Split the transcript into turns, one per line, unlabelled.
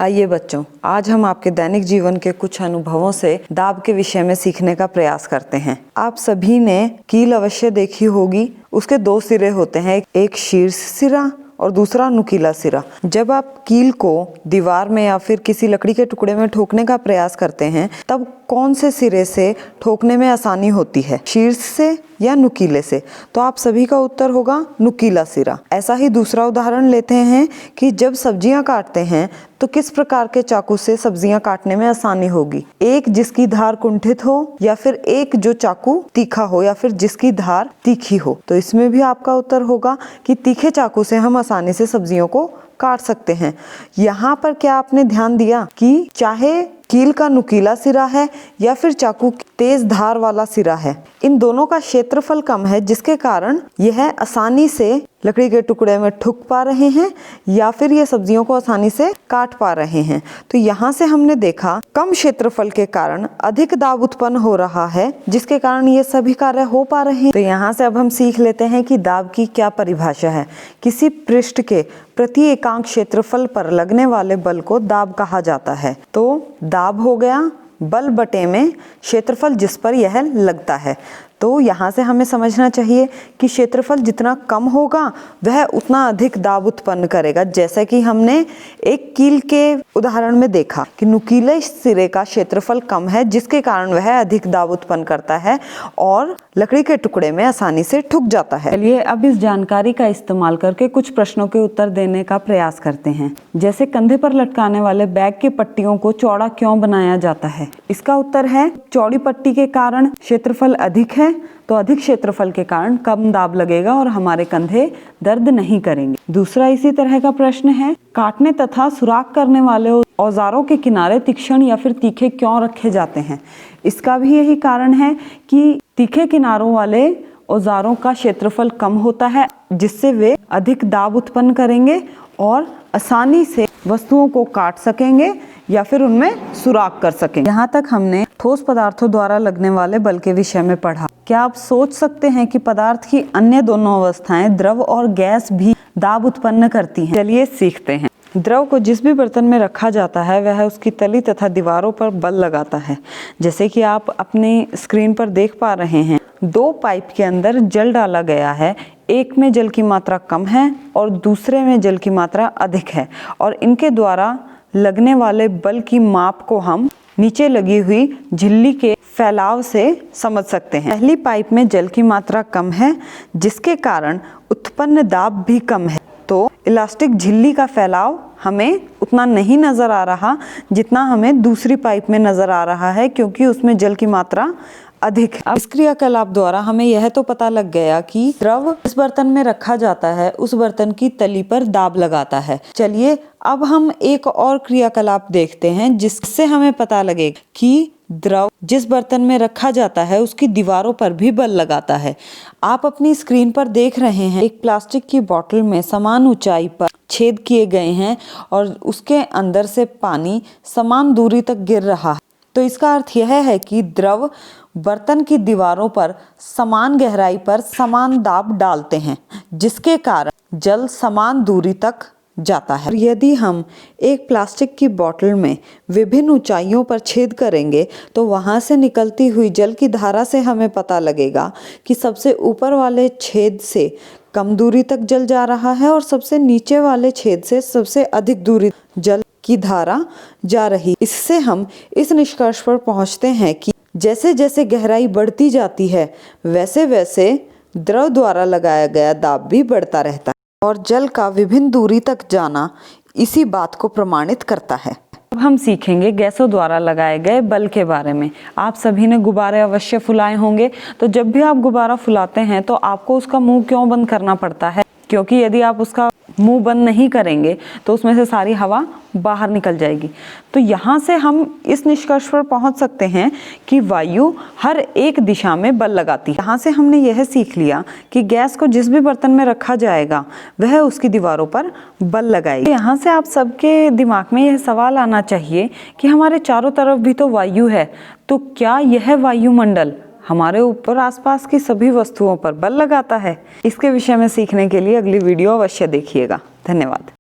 आइए बच्चों, आज हम आपके दैनिक जीवन के कुछ अनुभवों से दाब के विषय में सीखने का प्रयास करते हैं। आप सभी ने कील अवश्य देखी होगी। उसके दो सिरे होते हैं, एक शीर्ष सिरा और दूसरा नुकीला सिरा। जब आप कील को दीवार में या फिर किसी लकड़ी के टुकड़े में ठोकने का प्रयास करते हैं, तब कौन से सिरे से ठोकने में आसानी होती है, शीर्ष से या नुकीले से? तो आप सभी का उत्तर होगा नुकीला सिरा। ऐसा ही दूसरा उदाहरण लेते हैं कि जब सब्जियां काटते हैं तो किस प्रकार के चाकू से सब्जियां काटने में आसानी होगी, एक जिसकी धार कुंठित हो या फिर एक जो चाकू तीखा हो या फिर जिसकी धार तीखी हो? तो इसमें भी आपका उत्तर होगा कि तीखे चाकू से हम आसानी से सब्जियों को काट सकते हैं। यहाँ पर क्या आपने ध्यान दिया कि चाहे कील का नुकीला सिरा है या फिर चाकू तेज धार वाला सिरा है, इन दोनों का क्षेत्रफल कम है, जिसके कारण यह आसानी से लकड़ी के टुकड़े में ठुक पा रहे हैं या फिर ये सब्जियों को आसानी से काट पा रहे हैं। तो यहाँ से हमने देखा कम क्षेत्रफल के कारण अधिक दाब उत्पन्न हो रहा है, जिसके कारण ये सभी कार्य हो पा रहे हैं। तो यहाँ से अब हम सीख लेते हैं कि दाब की क्या परिभाषा है। किसी पृष्ठ के प्रति एकांक क्षेत्रफल पर लगने वाले बल को दाब कहा जाता है। तो दाब हो गया बल बटे में क्षेत्रफल जिस पर यह लगता है। तो यहाँ से हमें समझना चाहिए कि क्षेत्रफल जितना कम होगा वह उतना अधिक दाब उत्पन्न करेगा। जैसा कि हमने एक कील के उदाहरण में देखा कि नुकीले सिरे का क्षेत्रफल कम है, जिसके कारण वह अधिक दाब उत्पन्न करता है और लकड़ी के टुकड़े में आसानी से ठुक जाता है। चलिए अब इस जानकारी का इस्तेमाल करके कुछ प्रश्नों के उत्तर देने का प्रयास करते हैं। जैसे कंधे पर लटकाने वाले बैग की पट्टियों को चौड़ा क्यों बनाया जाता है? इसका उत्तर है चौड़ी पट्टी के कारण क्षेत्रफल अधिक है, तो अधिक क्षेत्रफल के कारण कम दाब लगेगा और हमारे कंधे दर्द नहीं करेंगे। दूसरा इसी तरह का प्रश्न है, काटने तथा सुराख करने वाले औजारों के किनारे तीक्ष्ण या फिर तीखे क्यों रखे जाते हैं? इसका भी यही कारण है कि तीखे किनारों वाले औजारों का क्षेत्रफल कम होता है, जिससे वे अधिक दाब उत्पन्न करेंगे और आसानी से वस्तुओं को काट सकेंगे या फिर उनमें सुराख कर सकेंगे। यहाँ तक हमने ठोस पदार्थों द्वारा लगने वाले बल के विषय में पढ़ा। क्या आप सोच सकते हैं कि पदार्थ की अन्य दोनों अवस्थाएं, द्रव और गैस, भी दाब उत्पन्न करती हैं? चलिए सीखते हैं। द्रव को जिस भी बर्तन में रखा जाता है वह उसकी तली तथा दीवारों पर बल लगाता है। जैसे कि आप अपनी स्क्रीन पर देख पा रहे हैं, दो पाइप के अंदर जल डाला गया है। एक में जल की मात्रा कम है और दूसरे में जल की मात्रा अधिक है, और इनके द्वारा लगने वाले बल की माप को हम नीचे लगी हुई झिल्ली के फैलाव से समझ सकते हैं। पहली पाइप में जल की मात्रा कम है, जिसके कारण उत्पन्न दाब भी कम है। तो इलास्टिक झिल्ली का फैलाव हमें उतना नहीं नजर आ रहा जितना हमें दूसरी पाइप में नजर आ रहा है, क्योंकि उसमें जल की मात्रा अधिक है। अब इस क्रियाकलाप द्वारा हमें यह तो पता लग गया कि द्रव जिस बर्तन में रखा जाता है उस बर्तन की तली पर दाब लगाता है। चलिए अब हम एक और क्रियाकलाप देखते हैं, जिससे हमें पता लगेगा कि द्रव जिस बर्तन में रखा जाता है उसकी दीवारों पर भी बल लगाता है। आप अपनी स्क्रीन पर देख रहे हैं, एक प्लास्टिक की बोतल में समान ऊंचाई पर छेद किए गए हैं और उसके अंदर से पानी समान दूरी तक गिर रहा है। तो इसका अर्थ यह है कि द्रव बर्तन की दीवारों पर समान गहराई पर समान दाब डालते हैं, जिसके कारण जल समान दूरी तक जाता है। यदि हम एक प्लास्टिक की बोतल में विभिन्न ऊंचाइयों पर छेद करेंगे तो वहां से निकलती हुई जल की धारा से हमें पता लगेगा कि सबसे ऊपर वाले छेद से कम दूरी तक जल जा रहा है और सबसे नीचे वाले छेद से सबसे अधिक दूरी जल की धारा जा रही। इससे हम इस निष्कर्ष पर पहुंचते हैं कि जैसे जैसे गहराई बढ़ती जाती है वैसे वैसे द्रव द्वारा लगाया गया दाब भी बढ़ता रहता है और जल का विभिन्न दूरी तक जाना इसी बात को प्रमाणित करता है। अब हम सीखेंगे गैसों द्वारा लगाए गए बल के बारे में। आप सभी ने गुब्बारे अवश्य फुलाए होंगे, तो जब भी आप गुब्बारा फुलाते हैं तो आपको उसका मुंह क्यों बंद करना पड़ता है? क्योंकि यदि आप उसका मुंह बंद नहीं करेंगे तो उसमें से सारी हवा बाहर निकल जाएगी। तो यहाँ से हम इस निष्कर्ष पर पहुँच सकते हैं कि वायु हर एक दिशा में बल लगाती है। यहाँ से हमने यह सीख लिया कि गैस को जिस भी बर्तन में रखा जाएगा वह उसकी दीवारों पर बल लगाएगी। यहाँ से आप सबके दिमाग में यह सवाल आना चाहिए कि हमारे चारों तरफ भी तो वायु है, तो क्या यह वायुमंडल हमारे ऊपर आसपास की सभी वस्तुओं पर बल लगाता है? इसके विषय में सीखने के लिए अगली वीडियो अवश्य देखिएगा। धन्यवाद।